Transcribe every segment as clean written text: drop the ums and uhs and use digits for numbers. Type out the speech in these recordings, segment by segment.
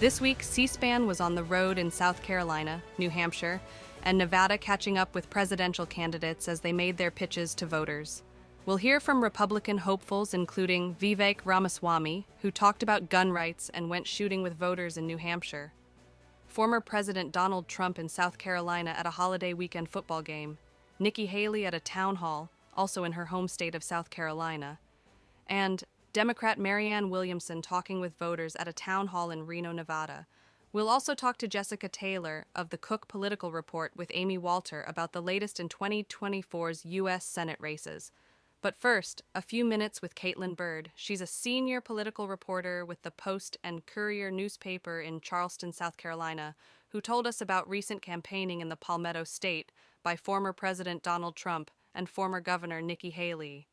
This week, C-SPAN was on the road in South Carolina, New Hampshire, and Nevada catching up with presidential candidates as they made their pitches to voters. We'll hear from Republican hopefuls including Vivek Ramaswamy, who talked about gun rights and went shooting with voters in New Hampshire, former President Donald Trump in South Carolina at a holiday weekend football game, Nikki Haley at a town hall, also in her home state of South Carolina, and Democrat Maryann Williamson talking with voters at a town hall in Reno, Nevada. We'll also talk to Jessica Taylor of the Cook Political Report with Amy Walter about the latest in 2024's U.S. Senate races. But first, a few minutes with Caitlin Bird. She's a senior political reporter with the Post and Courier newspaper in Charleston, South Carolina, who told us about recent campaigning in the Palmetto State by former President Donald Trump and former Governor Nikki Haley.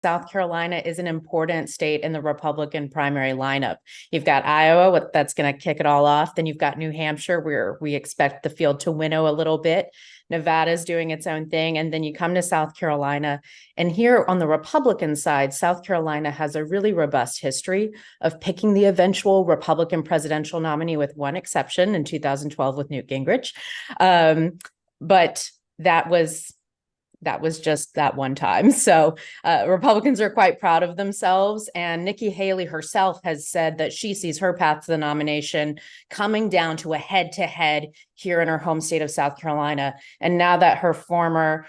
South Carolina is an important state in the Republican primary lineup. You've got Iowa, that's going to kick it all off. Then you've got New Hampshire, where we expect the field to winnow a little bit. Nevada's doing its own thing. And then you come to South Carolina. And here on the Republican side, South Carolina has a really robust history of picking the eventual Republican presidential nominee, with one exception in 2012 with Newt Gingrich. But that was just that one time. So Republicans are quite proud of themselves. And Nikki Haley herself has said that she sees her path to the nomination coming down to a head-to-head here in her home state of South Carolina. And now that her former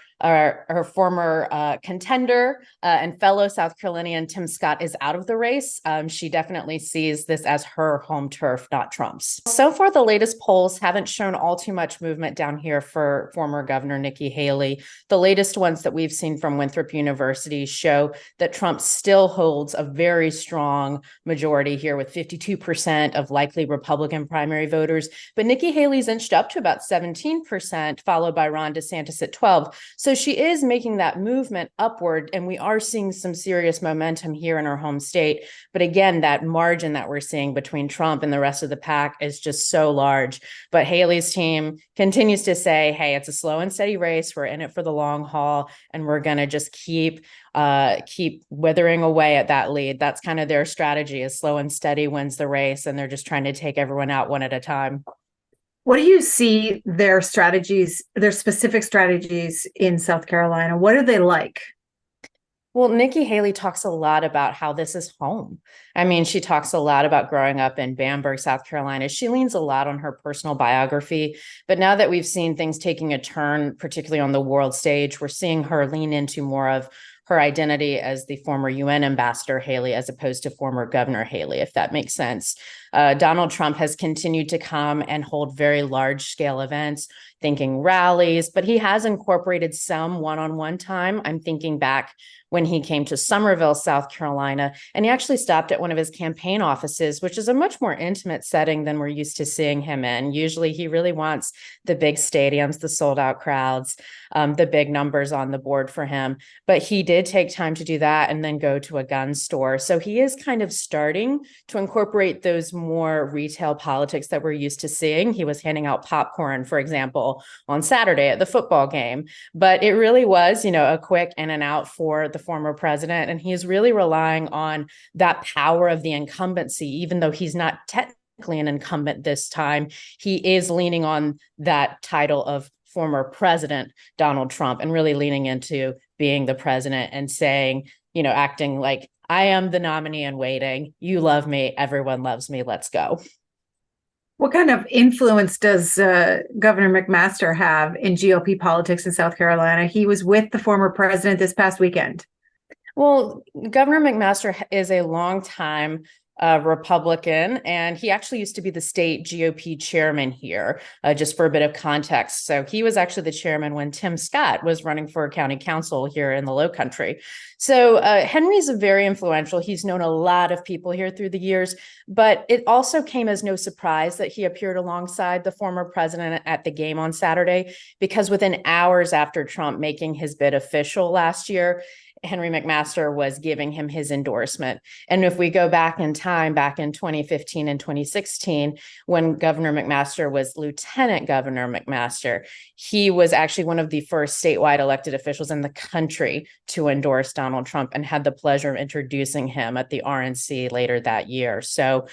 contender and fellow South Carolinian Tim Scott is out of the race, she definitely sees this as her home turf, not Trump's. So far, the latest polls haven't shown all too much movement down here for former Governor Nikki Haley. The latest ones that we've seen from Winthrop University show that Trump still holds a very strong majority here, with 52% of likely Republican primary voters. But Nikki Haley's inched up to about 17%, followed by Ron DeSantis at 12%. So she is making that movement upward, and we are seeing some serious momentum here in her home state. But again, that margin that we're seeing between Trump and the rest of the pack is just so large. But Haley's team continues to say, hey, it's a slow and steady race. We're in it for the long haul, and we're going to just keep withering away at that lead. That's kind of their strategy, is slow and steady wins the race, and they're just trying to take everyone out one at a time. What do you see their strategies, their specific strategies in South Carolina? What are they like? Well, Nikki Haley talks a lot about how this is home. I mean, she talks a lot about growing up in Bamberg, South Carolina. She leans a lot on her personal biography. But now that we've seen things taking a turn, particularly on the world stage, we're seeing her lean into more of her identity as the former UN ambassador Haley, as opposed to former Governor Haley, if that makes sense. Donald Trump has continued to come and hold very large scale events, thinking rallies, but he has incorporated some one-on-one time. I'm thinking back when he came to Summerville, South Carolina, and he actually stopped at one of his campaign offices, which is a much more intimate setting than we're used to seeing him in. Usually he really wants the big stadiums, the sold out crowds, the big numbers on the board for him. But he did take time to do that and then go to a gun store. So he is kind of starting to incorporate those more retail politics that we're used to seeing. He was handing out popcorn, for example, on Saturday at the football game. But it really was, a quick in and out for the former president. And he is really relying on that power of the incumbency, even though he's not technically an incumbent this time. He is leaning on that title of former President Donald Trump and really leaning into being the president and saying, acting like, I am the nominee in waiting. You love me. Everyone loves me. Let's go. What kind of influence does Governor McMaster have in GOP politics in South Carolina? He was with the former president this past weekend. Well, Governor McMaster is a longtime Republican, and he actually used to be the state GOP chairman here, just for a bit of context. So he was actually the chairman when Tim Scott was running for county council here in the Low Country. So Henry's very influential. He's known a lot of people here through the years, but it also came as no surprise that he appeared alongside the former president at the game on Saturday, because within hours after Trump making his bid official last year, Henry McMaster was giving him his endorsement. And if we go back in time, back in 2015 and 2016, when Governor McMaster was Lieutenant Governor McMaster, he was actually one of the first statewide elected officials in the country to endorse Donald Trump, and had the pleasure of introducing him at the RNC later that year. So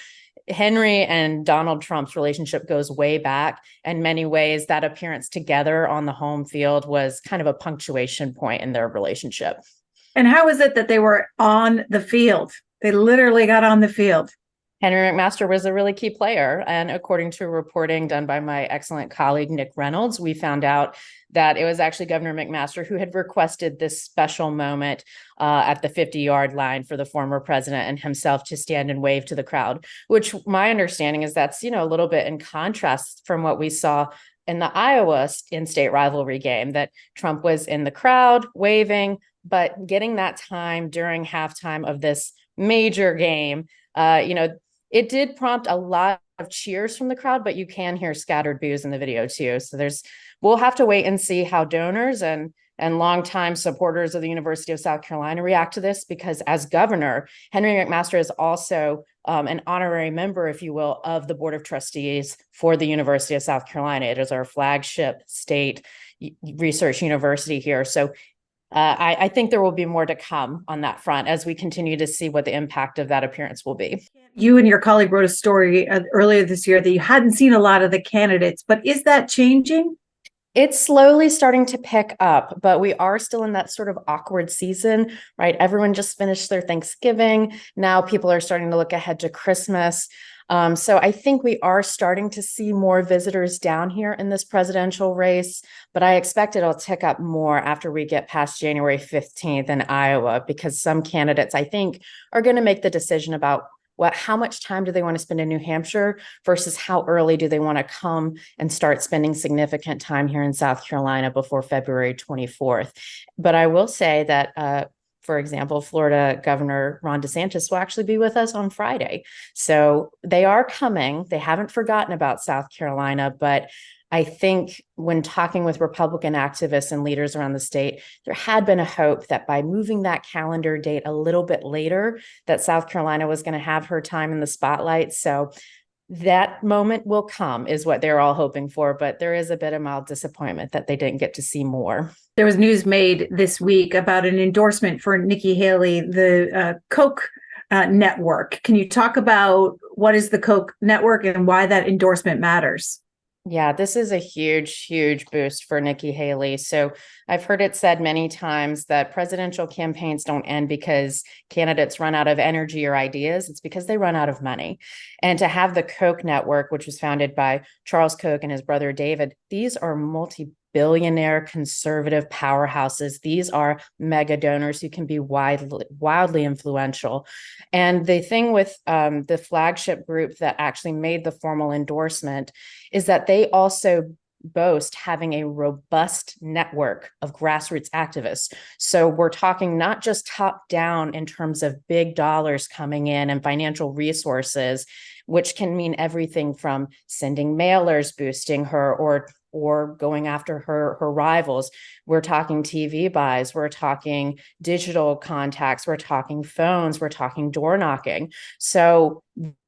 Henry and Donald Trump's relationship goes way back. In many ways, that appearance together on the home field was kind of a punctuation point in their relationship. And how is it that they were on the field? They literally got on the field. Henry McMaster was a really key player. And according to reporting done by my excellent colleague, Nick Reynolds, we found out that it was actually Governor McMaster who had requested this special moment at the 50-yard line for the former president and himself to stand and wave to the crowd, which my understanding is that's, a little bit in contrast from what we saw in the Iowa in-state rivalry game, that Trump was in the crowd waving, but getting that time during halftime of this major game, it did prompt a lot of cheers from the crowd, but you can hear scattered boos in the video too. So we'll have to wait and see how donors and longtime supporters of the University of South Carolina react to this, because as governor, Henry McMaster is also an honorary member, if you will, of the Board of Trustees for the University of South Carolina. It is our flagship state research university here. So I think there will be more to come on that front as we continue to see what the impact of that appearance will be. You and your colleague wrote a story earlier this year that you hadn't seen a lot of the candidates, but is that changing? It's slowly starting to pick up, but we are still in that sort of awkward season, right? Everyone just finished their Thanksgiving. Now people are starting to look ahead to Christmas. So I think we are starting to see more visitors down here in this presidential race, but I expect it'll tick up more after we get past January 15th in Iowa, because some candidates, I think, are going to make the decision about how much time do they want to spend in New Hampshire versus how early do they want to come and start spending significant time here in South Carolina before February 24th. But I will say that, for example, Florida Governor Ron DeSantis will actually be with us on Friday. So they are coming. They haven't forgotten about South Carolina, but I think when talking with Republican activists and leaders around the state, there had been a hope that by moving that calendar date a little bit later, that South Carolina was going to have her time in the spotlight. So that moment will come is what they're all hoping for, but there is a bit of mild disappointment that they didn't get to see more. There was news made this week about an endorsement for Nikki Haley, the Koch network. Can you talk about what is the Koch network and why that endorsement matters? Yeah, this is a huge, huge boost for Nikki Haley. So I've heard it said many times that presidential campaigns don't end because candidates run out of energy or ideas. It's because they run out of money. And to have the Koch network, which was founded by Charles Koch and his brother David, these are multi-billionaire conservative powerhouses. These are mega donors who can be wildly influential. And the thing with the flagship group that actually made the formal endorsement is that they also boast having a robust network of grassroots activists. So we're talking not just top down in terms of big dollars coming in and financial resources, which can mean everything from sending mailers, boosting her, or going after her rivals. We're talking TV buys, we're talking digital contacts, we're talking phones, we're talking door knocking. So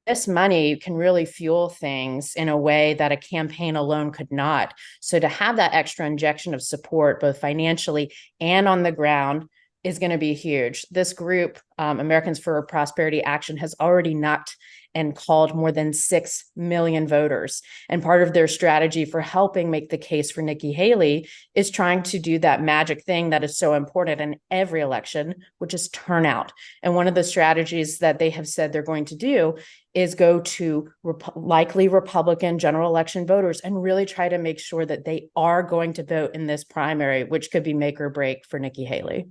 this money can really fuel things in a way that a campaign alone could not. So to have that extra injection of support, both financially and on the ground, is going to be huge. This group, Americans for Prosperity Action, has already knocked and called more than 6 million voters. And part of their strategy for helping make the case for Nikki Haley is trying to do that magic thing that is so important in every election, which is turnout. And one of the strategies that they have said they're going to do is go to likely Republican general election voters and really try to make sure that they are going to vote in this primary, which could be make or break for Nikki Haley.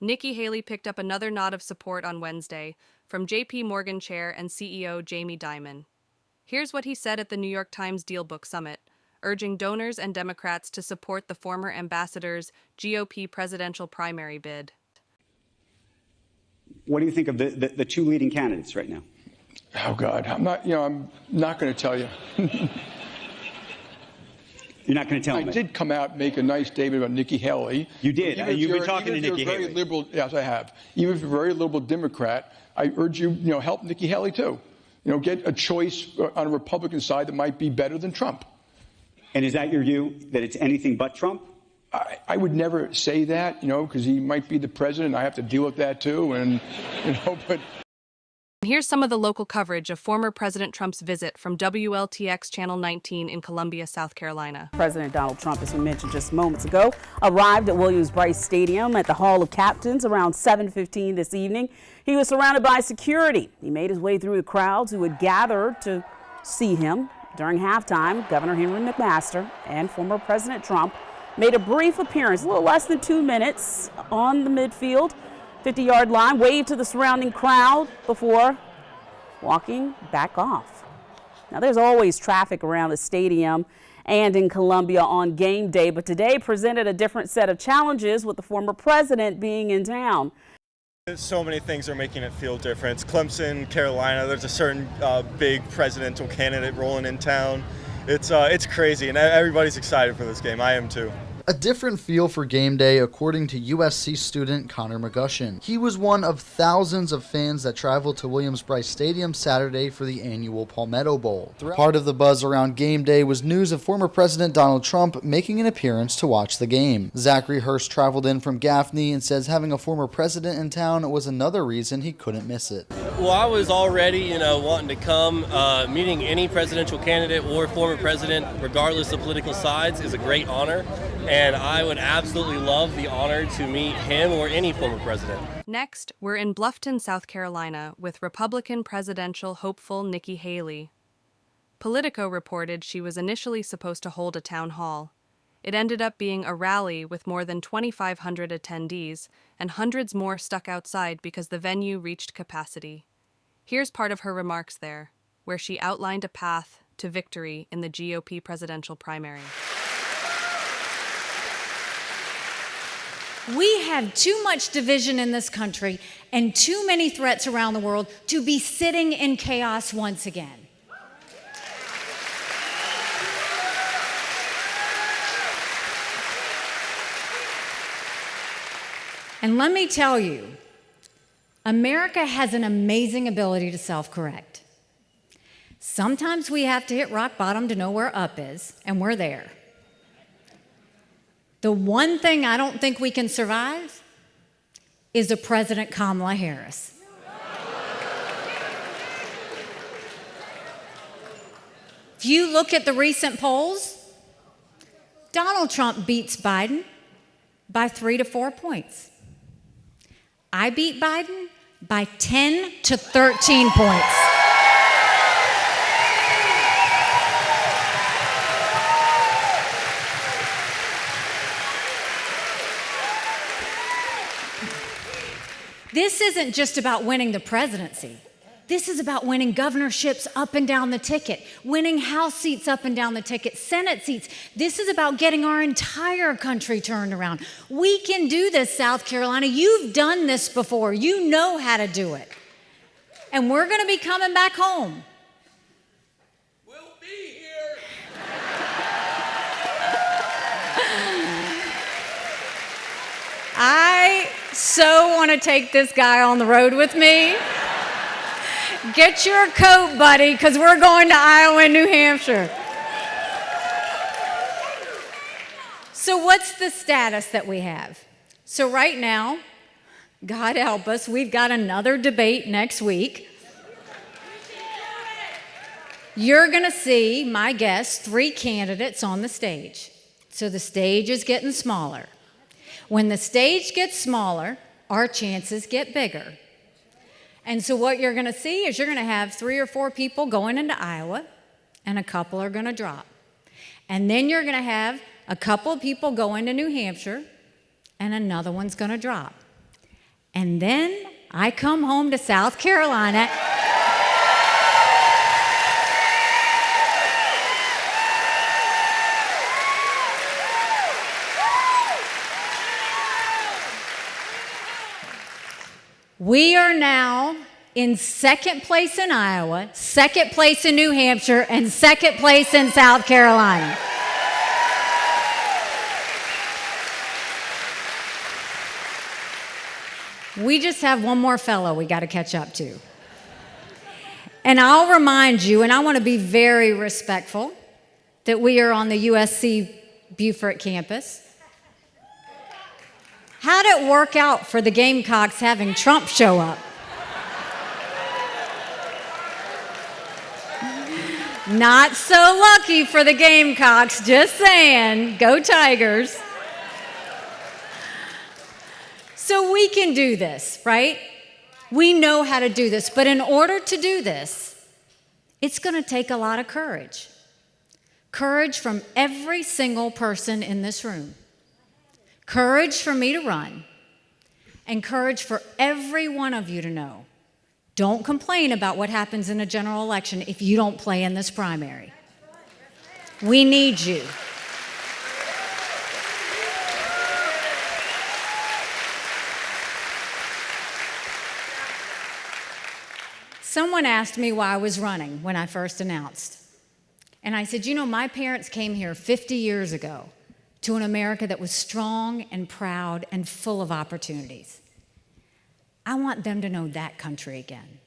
Nikki Haley picked up another nod of support on Wednesday from J.P. Morgan Chair and CEO Jamie Dimon. Here's what he said at the New York Times DealBook Summit, urging donors and Democrats to support the former ambassador's GOP presidential primary bid. What do you think of the two leading candidates right now? Oh, God, I'm not going to tell you. You're not going to tell me. I did come out and make a nice statement about Nikki Haley. You did. You've been talking to Nikki Haley. Very liberal, yes, I have. Even if you're a very liberal Democrat, I urge you, help Nikki Haley too. Get a choice on a Republican side that might be better than Trump. And is that your view, that it's anything but Trump? I would never say that, because he might be the president. I have to deal with that too, but. Here's some of the local coverage of former President Trump's visit from WLTX Channel 19 in Columbia, South Carolina. President Donald Trump, as we mentioned just moments ago, arrived at Williams-Brice Stadium at the Hall of Captains around 7:15 this evening. He was surrounded by security. He made his way through the crowds who had gathered to see him. During halftime, Governor Henry McMaster and former President Trump made a brief appearance, a little less than 2 minutes, on the midfield, 50-yard line, waved to the surrounding crowd before walking back off. Now, there's always traffic around the stadium and in Columbia on game day, but today presented a different set of challenges with the former president being in town. So many things are making it feel different. It's Clemson, Carolina, there's a certain big presidential candidate rolling in town. It's crazy, and everybody's excited for this game. I am too. A different feel for game day, according to USC student Connor McGushin. He was one of thousands of fans that traveled to Williams-Brice Stadium Saturday for the annual Palmetto Bowl. Part of the buzz around game day was news of former President Donald Trump making an appearance to watch the game. Zachary Hurst traveled in from Gaffney and says having a former president in town was another reason he couldn't miss it. Well, I was already, wanting to come. Meeting any presidential candidate or former president, regardless of political sides, is a great honor. And I would absolutely love the honor to meet him or any former president. Next, we're in Bluffton, South Carolina, with Republican presidential hopeful Nikki Haley. Politico reported she was initially supposed to hold a town hall. It ended up being a rally with more than 2,500 attendees, and hundreds more stuck outside because the venue reached capacity. Here's part of her remarks there, where she outlined a path to victory in the GOP presidential primary. We have too much division in this country and too many threats around the world to be sitting in chaos once again. And let me tell you, America has an amazing ability to self-correct. Sometimes we have to hit rock bottom to know where up is, and we're there. The one thing I don't think we can survive is a President Kamala Harris. If you look at the recent polls, Donald Trump beats Biden by 3 to 4 points. I beat Biden by 10 to 13 points. This isn't just about winning the presidency. This is about winning governorships up and down the ticket, winning House seats up and down the ticket, Senate seats. This is about getting our entire country turned around. We can do this, South Carolina. You've done this before. You know how to do it. And we're going to be coming back home. We'll be here. I so want to take this guy on the road with me. Get your coat, buddy, because we're going to Iowa and New Hampshire. So what's the status that we have? So right now, God help us, we've got another debate next week. You're going to see, my guess, 3 candidates on the stage. So the stage is getting smaller. When the stage gets smaller, our chances get bigger. And so what you're going to see is you're going to have 3 or 4 people going into Iowa, and a couple are going to drop. And then you're going to have a couple of people go into New Hampshire, and another one's going to drop. And then I come home to South Carolina. We are now in 2nd place in Iowa, 2nd place in New Hampshire, and 2nd place in South Carolina. We just have one more fellow we got to catch up to. And I'll remind you, and I want to be very respectful, that we are on the USC Beaufort campus. How'd it work out for the Gamecocks having Trump show up? Not so lucky for the Gamecocks, just saying. Go Tigers. So we can do this, right? We know how to do this, but in order to do this, it's going to take a lot of courage. Courage from every single person in this room. Courage for me to run, and courage for every one of you to know. Don't complain about what happens in a general election if you don't play in this primary. We need you. Someone asked me why I was running when I first announced. And I said, you know, my parents came here 50 years ago to an America that was strong and proud and full of opportunities. I want them to know that country again.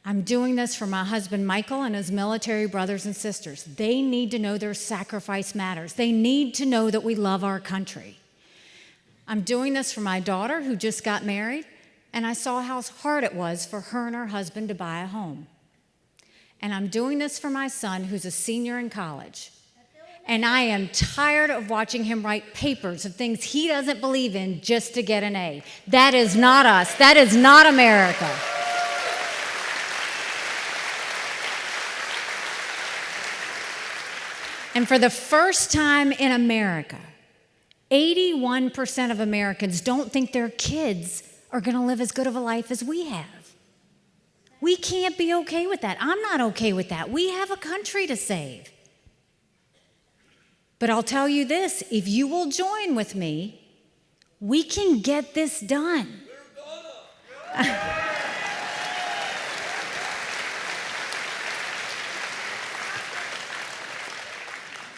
I'm doing this for my husband, Michael, and his military brothers and sisters. They need to know their sacrifice matters. They need to know that we love our country. I'm doing this for my daughter, who just got married, and I saw how hard it was for her and her husband to buy a home. And I'm doing this for my son, who's a senior in college. And I am tired of watching him write papers of things he doesn't believe in just to get an A. That is not us. That is not America. And for the first time in America, 81% of Americans don't think their kids are going to live as good of a life as we have. We can't be okay with that. I'm not okay with that. We have a country to save. But I'll tell you this, if you will join with me, we can get this done.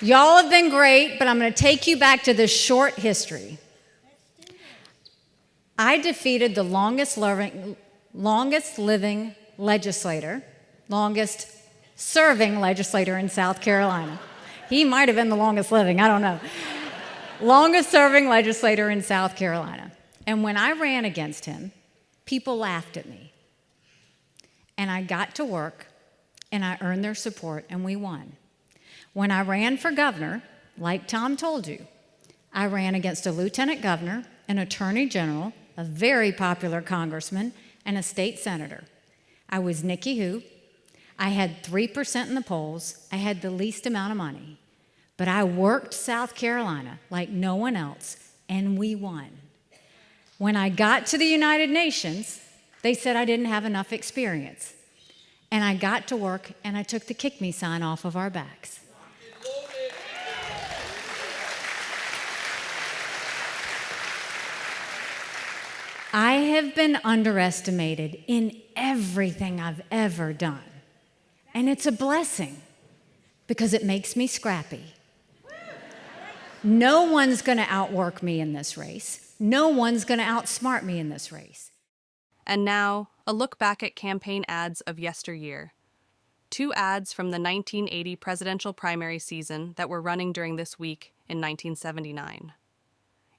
Y'all have been great, but I'm going to take you back to the short history. I defeated the longest serving legislator in South Carolina. He might have been the longest living, I don't know. Longest serving legislator in South Carolina. And when I ran against him, people laughed at me. And I got to work, and I earned their support, and we won. When I ran for governor, like Tom told you, I ran against a lieutenant governor, an attorney general, a very popular congressman, and a state senator. I was Nikki who? I had 3% in the polls. I had the least amount of money. But I worked South Carolina like no one else, and we won. When I got to the United Nations, they said I didn't have enough experience. And I got to work, and I took the kick me sign off of our backs. I have been underestimated in everything I've ever done. And it's a blessing because it makes me scrappy. No one's going to outwork me in this race. No one's going to outsmart me in this race. And now, a look back at campaign ads of yesteryear. 2 ads from the 1980 presidential primary season that were running during this week in 1979.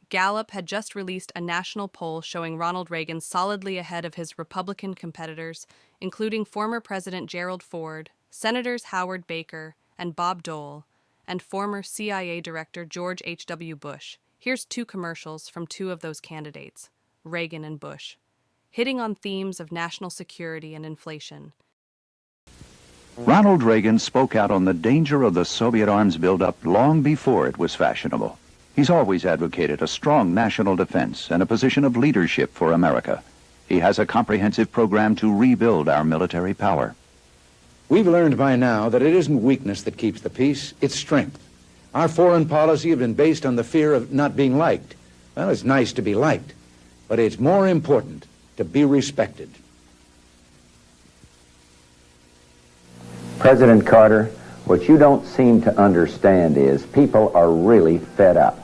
Gallup had just released a national poll showing Ronald Reagan solidly ahead of his Republican competitors, including former President Gerald Ford, Senators Howard Baker and Bob Dole, and former CIA Director George H.W. Bush. Here's 2 commercials from 2 of those candidates, Reagan and Bush, hitting on themes of national security and inflation. Ronald Reagan spoke out on the danger of the Soviet arms buildup long before it was fashionable. He's always advocated a strong national defense and a position of leadership for America. He has a comprehensive program to rebuild our military power. We've learned by now that it isn't weakness that keeps the peace, it's strength. Our foreign policy has been based on the fear of not being liked. Well, it's nice to be liked, but it's more important to be respected. President Carter, what you don't seem to understand is people are really fed up.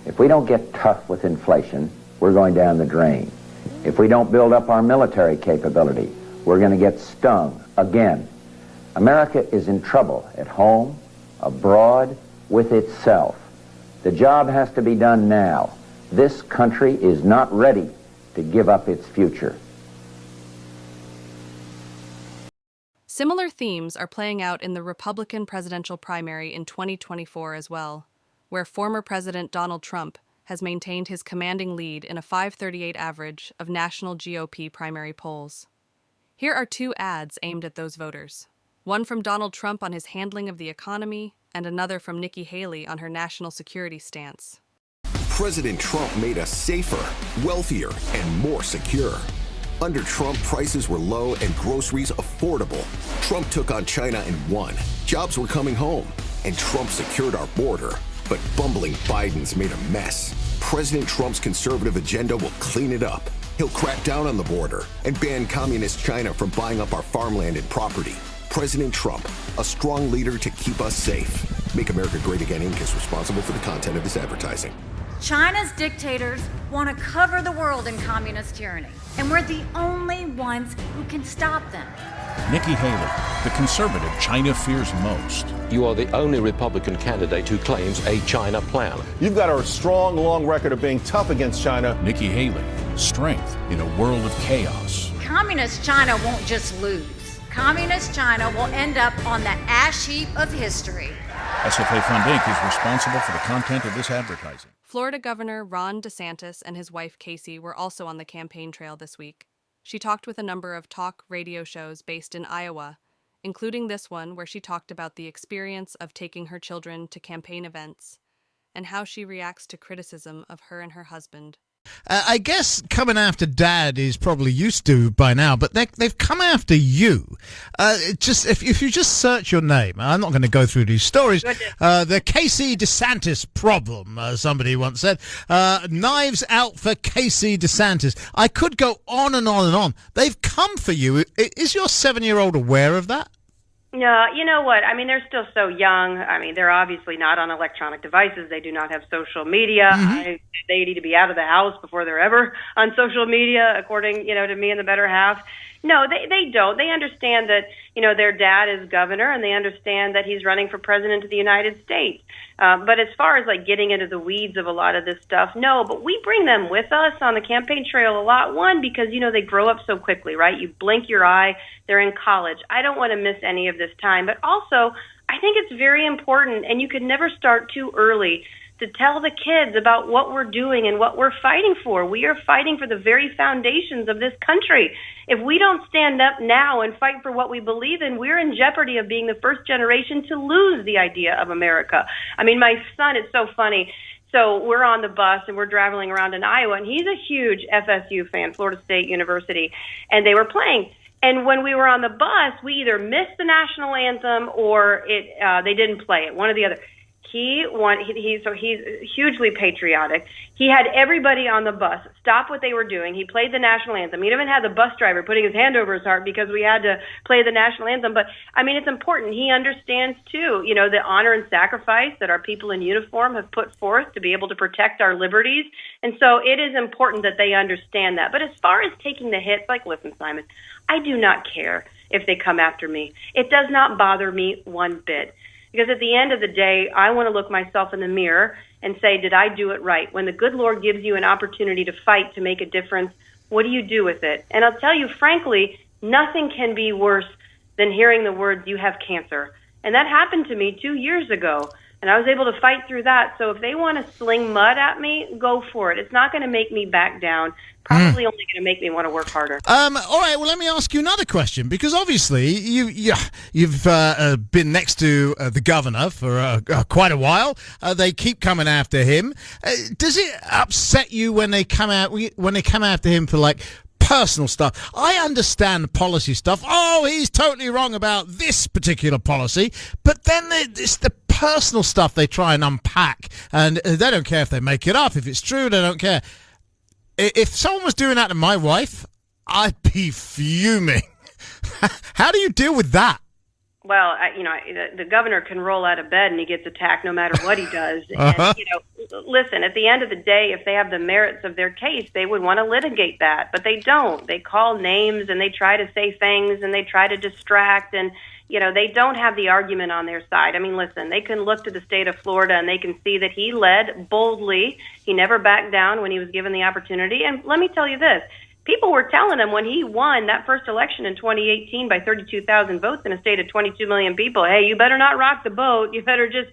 If we don't get tough with inflation, we're going down the drain. If we don't build up our military capability, we're going to get stung again. America is in trouble at home, abroad, with itself. The job has to be done now. This country is not ready to give up its future. Similar themes are playing out in the Republican presidential primary in 2024 as well, where former President Donald Trump has maintained his commanding lead in a 538 average of national GOP primary polls. Here are two ads aimed at those voters. One from Donald Trump on his handling of the economy, and another from Nikki Haley on her national security stance. President Trump made us safer, wealthier, and more secure. Under Trump, prices were low and groceries affordable. Trump took on China and won. Jobs were coming home, and Trump secured our border. But bumbling Biden's made a mess. President Trump's conservative agenda will clean it up. He'll crack down on the border and ban communist China from buying up our farmland and property. President Trump, a strong leader to keep us safe. Make America Great Again Inc. is responsible for the content of this advertising. China's dictators want to cover the world in communist tyranny, and we're the only ones who can stop them. Nikki Haley, the conservative China fears most. You are the only Republican candidate who claims a China plan. You've got a strong, long record of being tough against China. Nikki Haley, strength in a world of chaos. Communist China won't just lose. Communist China will end up on the ash heap of history. SFA Fund Inc. is responsible for the content of this advertising. Florida Governor Ron DeSantis and his wife Casey were also on the campaign trail this week. She talked with a number of talk radio shows based in Iowa, including this one where she talked about the experience of taking her children to campaign events and how she reacts to criticism of her and her husband. I guess coming after Dad is probably used to by now, but they've come after you. Just if you just search your name, I'm not going to go through these stories. The Casey DeSantis problem, somebody once said. Knives out for Casey DeSantis. I could go on and on and on. They've come for you. Is your 7-year-old aware of that? No, you know what? I mean, they're still so young. I mean, they're obviously not on electronic devices. They do not have social media. They need to be out of the house before they're ever on social media, according, to me and the better half. No, they don't. They understand that, their dad is governor, and they understand that he's running for president of the United States. But as far as like getting into the weeds of a lot of this stuff, no, but we bring them with us on the campaign trail a lot. One, because, they grow up so quickly, right? You blink your eye, they're in college. I don't want to miss any of this time. But also, I think it's very important, and you could never start too early to tell the kids about what we're doing and what we're fighting for. We are fighting for the very foundations of this country. If we don't stand up now and fight for what we believe in, we're in jeopardy of being the first generation to lose the idea of America. I mean, my son, it's so funny. So we're on the bus and we're traveling around in Iowa, and he's a huge FSU fan, Florida State University, and they were playing. And when we were on the bus, we either missed the national anthem or they didn't play it, one or the other. He's hugely patriotic. He had everybody on the bus stop what they were doing. He played the national anthem. He even had the bus driver putting his hand over his heart because we had to play the national anthem. But, I mean, it's important. He understands, too, the honor and sacrifice that our people in uniform have put forth to be able to protect our liberties. And so it is important that they understand that. But as far as taking the hits, like, listen, Simon, I do not care if they come after me. It does not bother me one bit. Because at the end of the day, I want to look myself in the mirror and say, did I do it right? When the good Lord gives you an opportunity to fight, to make a difference, what do you do with it? And I'll tell you, frankly, nothing can be worse than hearing the words, you have cancer. And that happened to me 2 years ago. And I was able to fight through that. So if they want to sling mud at me, go for it. It's not going to make me back down. Probably only going to make me want to work harder. All right, well, let me ask you another question, because obviously you've been next to the governor for quite a while. They keep coming after him. Does it upset you when they come after him for like personal stuff? I understand policy stuff. Oh, he's totally wrong about this particular policy, but then it's the personal stuff they try and unpack, and they don't care if they make it up. If it's true, they don't care. If someone was doing that to my wife, I'd be fuming. How do you deal with that? Well, the governor can roll out of bed and he gets attacked no matter what he does. And, listen, at the end of the day, if they have the merits of their case, they would want to litigate that. But they don't. They call names and they try to say things and they try to distract. And, they don't have the argument on their side. I mean, listen, they can look to the state of Florida and they can see that he led boldly. He never backed down when he was given the opportunity. And let me tell you this. People were telling him when he won that first election in 2018 by 32,000 votes in a state of 22 million people, hey, you better not rock the boat. You better just,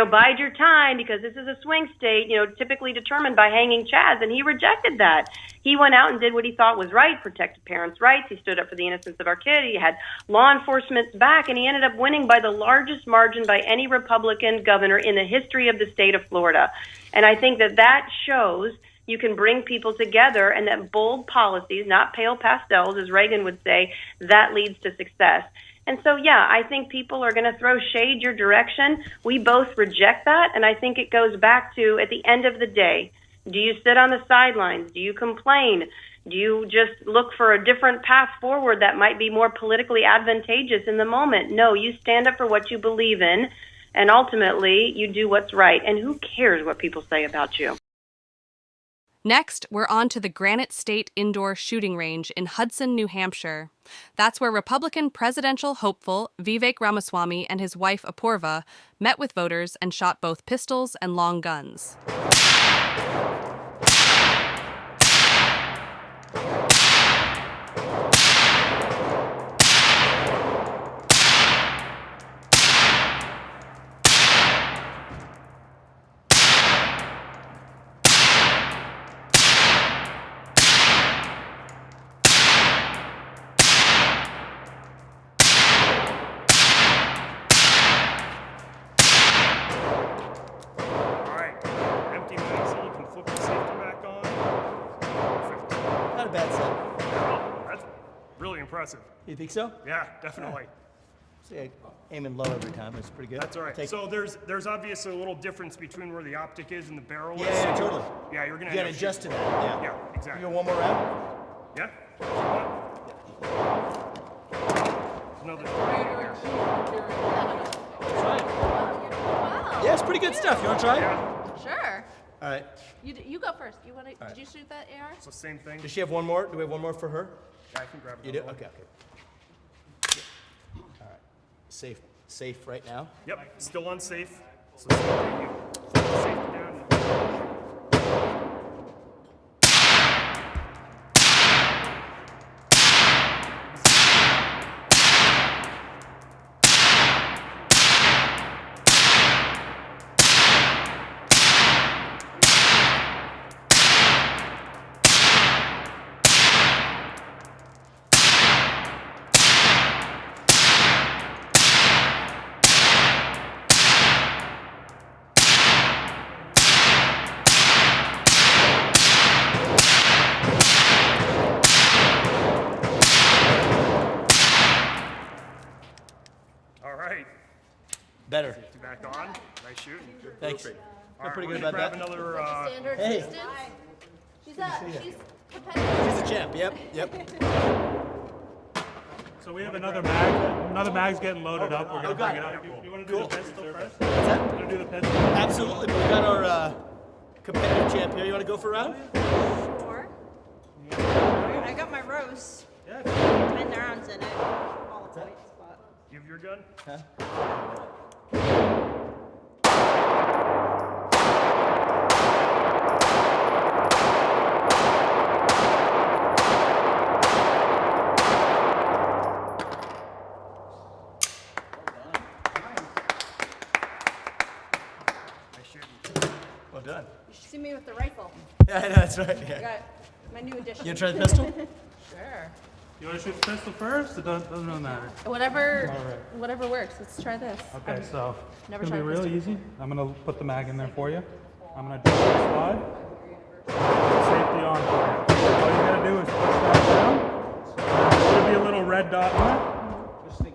bide your time because this is a swing state, typically determined by hanging chads. And he rejected that. He went out and did what he thought was right, protected parents' rights. He stood up for the innocence of our kid. He had law enforcement's back, and he ended up winning by the largest margin by any Republican governor in the history of the state of Florida. And I think that shows you can bring people together, and that bold policies, not pale pastels, as Reagan would say, that leads to success. And so, yeah, I think people are going to throw shade your direction. We both reject that, and I think it goes back to, at the end of the day, do you sit on the sidelines? Do you complain? Do you just look for a different path forward that might be more politically advantageous in the moment? No, you stand up for what you believe in, and ultimately you do what's right. And who cares what people say about you? Next, we're on to the Granite State Indoor Shooting Range in Hudson, New Hampshire. That's where Republican presidential hopeful Vivek Ramaswamy and his wife Apoorva met with voters and shot both pistols and long guns. Impressive. You think so? Yeah, definitely. See, I aiming low every time. It's pretty good. That's all right. So there's obviously a little difference between where the optic is and the barrel is. Yeah, totally. Yeah, you're gonna. You gotta adjust to that. Yeah. Yeah, exactly. You go one more round. Yeah. Another. Try it. Wow. Yeah, it's pretty good stuff. You want to try it? Yeah. Sure. All right. You go first. You want to? Right. Did you shoot that AR? It's the same thing. Does she have one more? Do we have one more for her? Yeah, I can grab it. You do? Okay. Yeah. All right. Safe right now? Yep. Still unsafe. So you put the safety down. Better. Safety back on. Nice shooting. Thanks. Perfect. Feel pretty good grab about that. Another. Standard Hey. distance. She's competitive. She's a champ. Yep. So we have another mag. Another mag's getting loaded up. We're gonna bring it up. You want to do the pistol first? What's that? You want to do the pistol? Absolutely. But we got our competitive champ here. You want to go for a round? Sure. I got my rose. Yeah. 10 rounds in it. All the points, but. You have your gun? Huh? Well done. You should see me with the rifle. Yeah, I know, that's right. I Yeah. got my new addition. You gonna try the pistol? Sure. You want to shoot the pistol first? It doesn't really matter. Whatever works. Let's try this. Okay, so never it's gonna be tried real pistol easy. I'm gonna put the mag in there for you. I'm gonna do the slide. Safety on for you. All you gotta do is push that down. There should be a little red dot in there.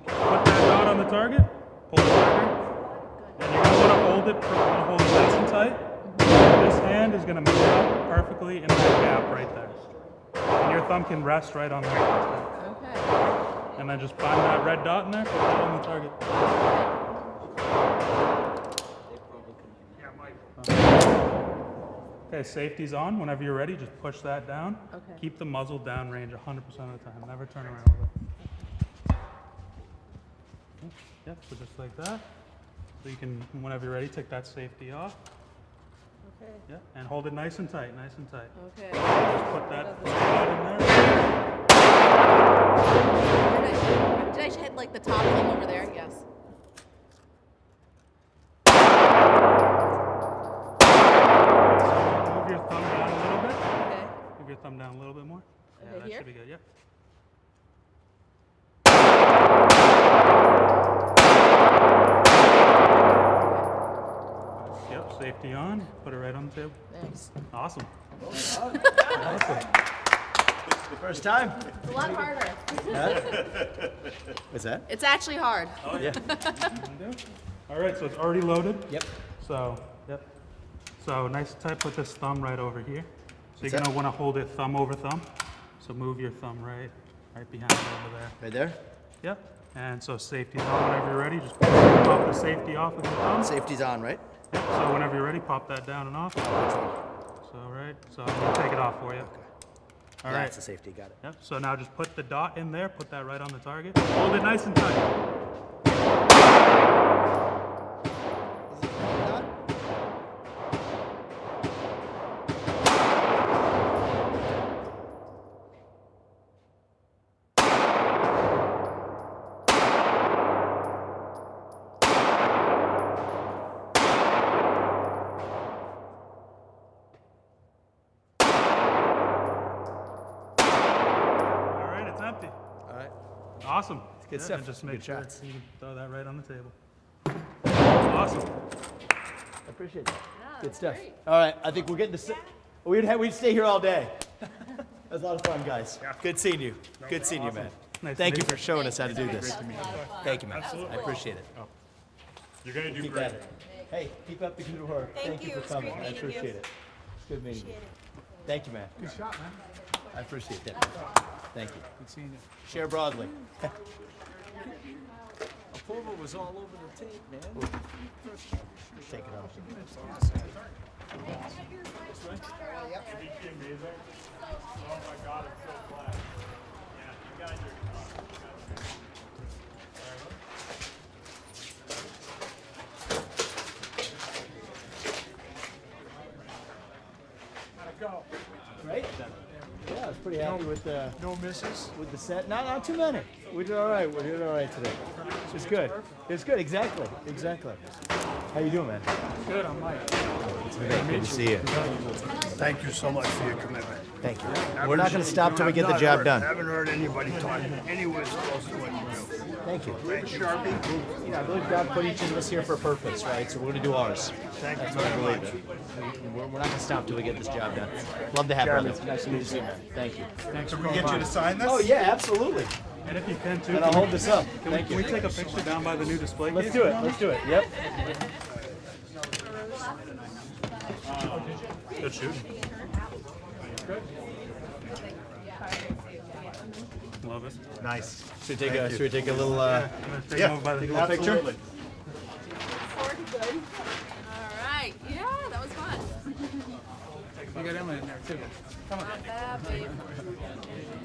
Put that dot on the target. Pull the trigger. And you're gonna want to hold it nice and tight. This hand is gonna move up perfectly in that gap right there. And your thumb can rest right on there. Okay. And then just find that red dot in there, put that on the target. Okay, safety's on. Whenever you're ready, just push that down. Okay. Keep the muzzle down range 100% of the time. Never turn around with it. Yep, so just like that. So you can, whenever you're ready, take that safety off. Yeah, and hold it nice and tight, nice and tight. Okay. Just put that dot in there. Did I hit like the top thing over there? Yes. Move your thumb down a little bit. Okay. Move your thumb down a little bit more. Yeah, Okay, that here? should be good. Yep. Yep, safety on. Put it right on the table. Thanks. Awesome. Awesome. First time. It's a lot harder. What's that? It's actually hard. Oh, yeah. All right, so it's already loaded. Yep. So, yep. So nice and tight, put this thumb right over here. So you're What's gonna that? wanna hold it thumb over thumb. So move your thumb right behind it over there. Right there? Yep. And so safety's on whenever you're ready. Just pop the safety off with your thumb. Safety's on, right? Yep. So whenever you're ready, pop that down and off. So right. So I'm gonna take it off for you. All right. That's the safety, got it. Yep. So now just put the dot in there. Put that right on the target. Hold it nice and tight. All right. It's empty. All right. Awesome. It's good Yeah, stuff. and just make Good sure shots. you can throw that right on the table. Awesome. I appreciate that. Good stuff. All right, I think we're getting to. We'd stay here all day. That was a lot of fun, guys. Good seeing you. Good seeing you, man. Nice Thank to you meet for showing us how to do Great this. to meet you. Thank you, man. Absolutely. I appreciate it. You're gonna do Keep great. at it. Hey, keep up the good work. Thank you for coming. I appreciate it. It's good meeting you. Thank you, man. Good shot, man. I appreciate that. Thank you. Good seeing you. Share broadly. Approval was all over the tape, man. Take it off. Oh my God, I'm so glad. Yeah, you guys are. How'd it go? Great. Yeah, I was pretty happy with the No misses? with the set. Not too many. We did all right. We did all right today. It's good. It's good. Exactly. Exactly. How you doing, man? Good, I'm Mike. It's good to see you. Thank you so much for your commitment. Thank you. We're not going to stop till we get the job done. Haven't heard anybody talk anywhere close to what you do. Thank you. Thank you. Sharpie. I believe God put each of us here for a purpose, right? So we're going to do ours. Thank you That's what I very believe much. in. We're not going to stop till we get this job done. Love to have you. Nice to meet you, man. Thank you. Thanks for Can we get you to sign this? Oh, yeah, absolutely. And if you can too. And I'll hold this up. Thank Can you. we take a picture down by the new display Let's case? do it. Let's do it. Yep. Good shooting. Love it. Nice. Should we take a little Take them over by the take a little picture? All right. Yeah, that was fun. You got Emily in there too. Come on. Not bad, babe.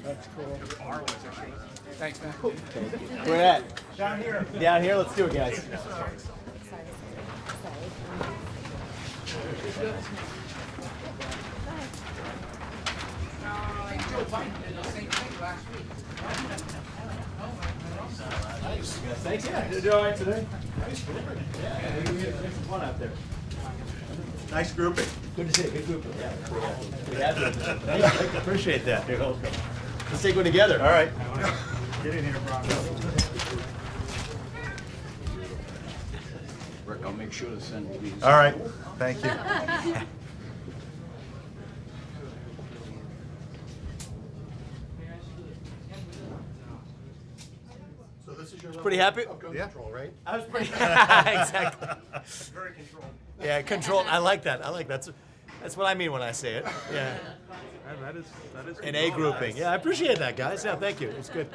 That's cool. Thanks, man. Where at? Down here. Down here. Let's do it, guys. Thanks. Yeah, you did all right today. Yeah, we had some fun out there. Nice grouping. Good to see you. Good grouping. Yeah. We had it. Thank you. Appreciate that. You're welcome. Let's take one together. All right. Get in here, Bronco. Rick, I'll make sure to send these. All right. Thank you. So this is your Pretty happy? Yeah. Control, right? I was pretty exactly. Very controlled. Yeah, control. I like that. That's what I mean when I say it. Yeah. That is An A grouping. Yeah, I appreciate that, guys. Yeah, thank you. It's good.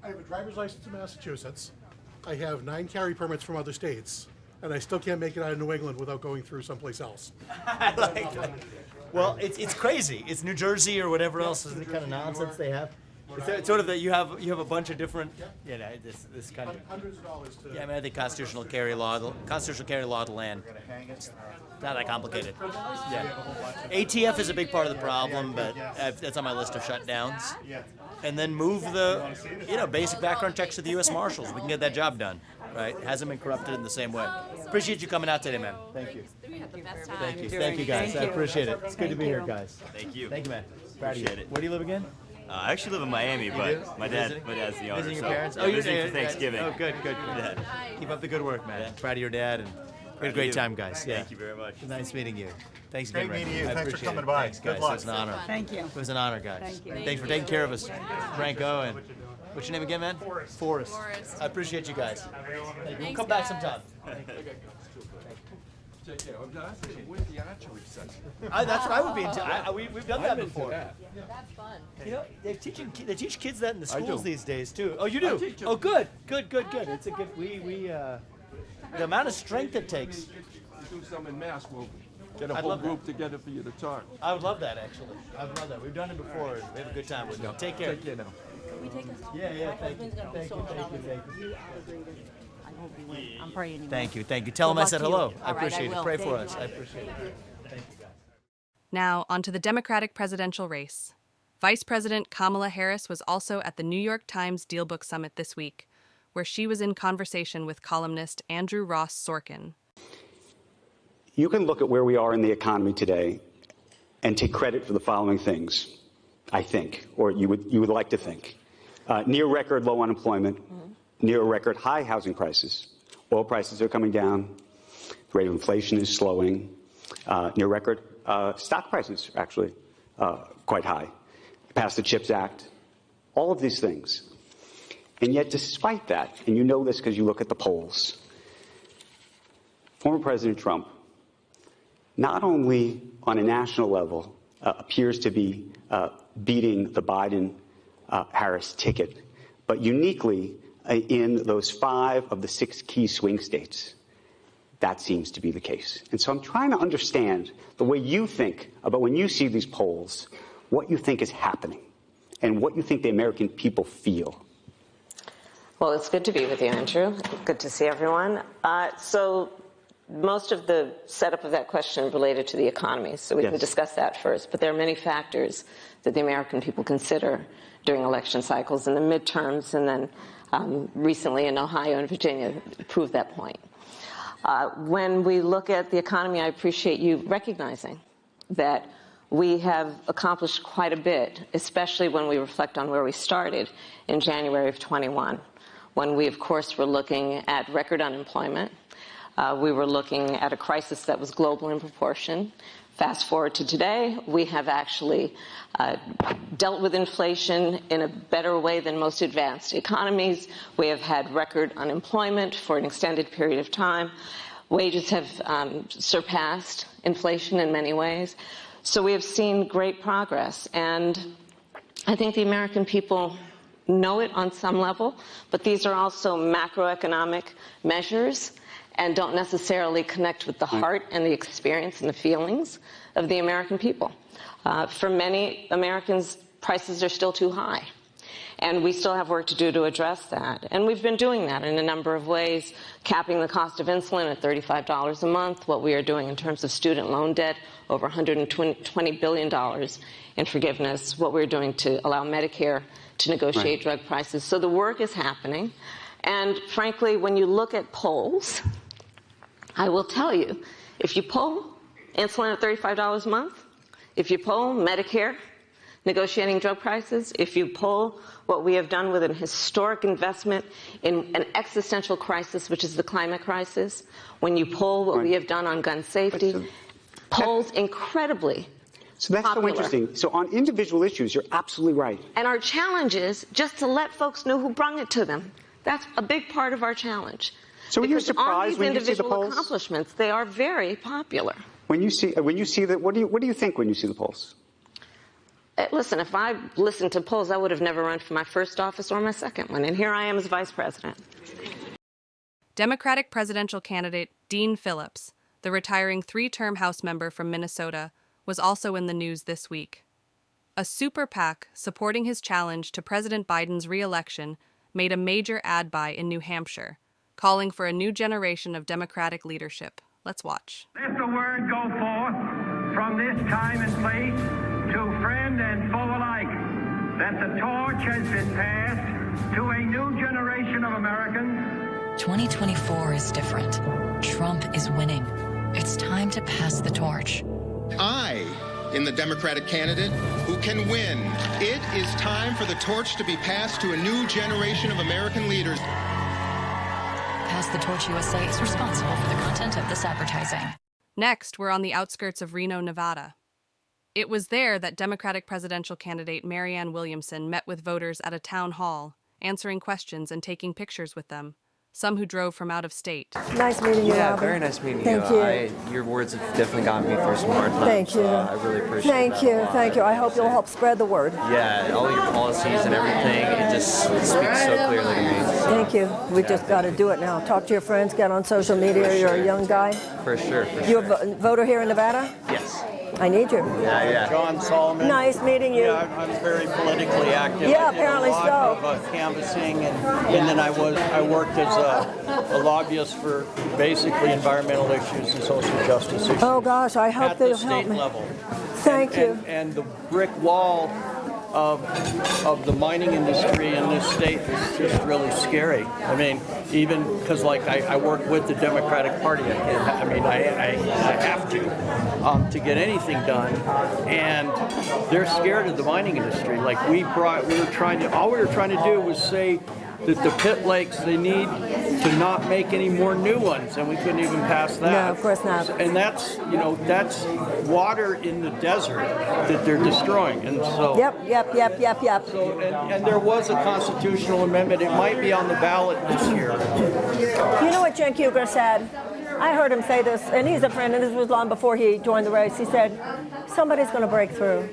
I have a driver's license in Massachusetts. I have 9 carry permits from other states, and I still can't make it out of New England without going through someplace else. I like that. Well, it's crazy. It's New Jersey or whatever else is the kind of nonsense they have. It's sort of that you have a bunch of different, this kind of. Hundreds of dollars to. Yeah, I mean, I think constitutional carry law to land. It's not that complicated. Yeah. ATF is a big part of the problem, but that's on my list of shutdowns. And then move the, basic background checks to the U.S. Marshals. We can get that job done, right? It hasn't been corrupted in the same way. Appreciate you coming out today, man. Thank you. Thank you, guys. I appreciate it. It's good to be here, guys. Thank you. Thank you, man. Proud of you. Appreciate it. Where do you live again? I actually live in Miami, but my dad's the owner. Visiting so your parents? yeah, visiting for Thanksgiving. Oh, good. Yeah. Keep up the good work, man. Yeah. Proud of your dad, and we had a great time, guys. Thank you very much. Nice meeting you. Thanks again, Great Ray. meeting you. I Thanks for appreciate coming it. by. Thanks, Good guys. luck. It was an honor. Thank you. It was an honor, guys. Thank you. Thanks for taking care of us, Franco. And what's your name again, man? Forrest. I appreciate you guys. Thank you. We'll come back sometime. That's That's what I would be into. We've done that before. That's fun. They teach kids that in the I do. schools these days too. Oh, you do? Oh, good. It's a good. The amount of strength it takes. Do some in mass, we'll get a I'd whole love that. group together for you to talk. I would love that, actually. I would love that. We've done it before. We have a good time with it. Take care. Take care now. Can we take us home? Yeah. My Thank you. husband's gonna be Thank so you. jealous. Thank you. You outrated. I hope you win. I'm praying you Thank win. you. Tell Good them I luck said to you. hello. All I right, appreciate will. it. Pray for Thank us. you. I appreciate it. Thank you, guys. Now, onto the Democratic presidential race. Vice President Kamala Harris was also at the New York Times Dealbook Summit this week, where she was in conversation with columnist Andrew Ross Sorkin. You can look at where we are in the economy today and take credit for the following things, I think, or you would like to think. Near record low unemployment, near record high housing prices. Oil prices are coming down. The rate of inflation is slowing. Near record stock prices are actually quite high. Passed the CHIPS Act. All of these things. And yet, despite that, and you know this because you look at the polls, former President Trump, not only on a national level, appears to be beating the Biden-Harris ticket, but uniquely in those 5 of the 6 key swing states, that seems to be the case. And so I'm trying to understand the way you think about when you see these polls, what you think is happening and what you think the American people feel. Well, it's good to be with you, Andrew. Good to see everyone. So most of the setup of that question related to the economy, so we can discuss that first. But there are many factors that the American people consider during election cycles, and the midterms, and then recently in Ohio and Virginia proved that point. When we look at the economy, I appreciate you recognizing that we have accomplished quite a bit, especially when we reflect on where we started in January of 21, when we, of course, were looking at record unemployment. We were looking at a crisis that was global in proportion. Fast forward to today, we have actually dealt with inflation in a better way than most advanced economies. We have had record unemployment for an extended period of time. Wages have surpassed inflation in many ways. So we have seen great progress. And I think the American people know it on some level, but these are also macroeconomic measures and don't necessarily connect with the heart and the experience and the feelings of the American people. For many Americans, prices are still too high, and we still have work to do to address that. And we've been doing that in a number of ways, capping the cost of insulin at $35 a month, what we are doing in terms of student loan debt, over $120 billion in forgiveness, what we're doing to allow Medicare to negotiate drug prices. So the work is happening. And frankly, when you look at polls, I will tell you, if you poll insulin at $35 a month, if you poll Medicare negotiating drug prices, if you poll what we have done with an historic investment in an existential crisis, which is the climate crisis, when you poll what we have done on gun safety, polls incredibly So that's popular. so interesting. So on individual issues, you're absolutely right. And our challenge is just to let folks know who brung it to them. That's a big part of our challenge. So are you surprised when you see the individual polls? accomplishments, they are very popular. When you see that, what do you think when you see the polls? Listen, if I listened to polls, I would have never run for my first office or my second one. And here I am as vice president. Democratic presidential candidate Dean Phillips, the retiring 3-term House member from Minnesota, was also in the news this week. A super PAC supporting his challenge to President Biden's re-election made a major ad buy in New Hampshire, calling for a new generation of Democratic leadership. Let's watch. Let the word go forth from this time and place to friend and foe alike that the torch has been passed to a new generation of Americans. 2024 is different. Trump is winning. It's time to pass the torch. I am the Democratic candidate who can win. It is time for the torch to be passed to a new generation of American leaders. Pass the Torch USA is responsible for the content of this advertising. Next, we're on the outskirts of Reno, Nevada. It was there that Democratic presidential candidate Maryann Williamson met with voters at a town hall, answering questions and taking pictures with them, some who drove from out of state. Nice meeting you, Robert. Very nice meeting Thank you. Your words have definitely gotten me through some hard times. Thank you. I really appreciate Thank that you. a lot. Thank you. I hope you'll help spread the word. Yeah, all your policies and everything, it just speaks so clearly to me. Thank you. We just got to do it now. Talk to your friends, get on social media. You're a young guy. For sure. You're a voter here in Nevada? Yes. I need you. Yeah. John Solomon. Nice meeting you. Yeah, I'm very politically active. Yeah, I did apparently a lot of canvassing, and then I worked as a lobbyist for basically environmental issues and social justice issues. Oh gosh, I hope at they'll the state help me. level. Thank you. And the brick wall of the mining industry in this state is just really scary. I mean, even because I work with the Democratic Party, I have to get anything done, and they're scared of the mining industry. Like all we were trying to do was say that the pit lakes, they need to not make any more new ones, and we couldn't even pass that. No, of course not. And that's water in the desert that they're destroying, and so. Yep. So, and there was a constitutional amendment. It might be on the ballot this year. You know what Jen Kuger said? I heard him say this, and he's a friend, and this was long before he joined the race. He said, somebody's going to break through.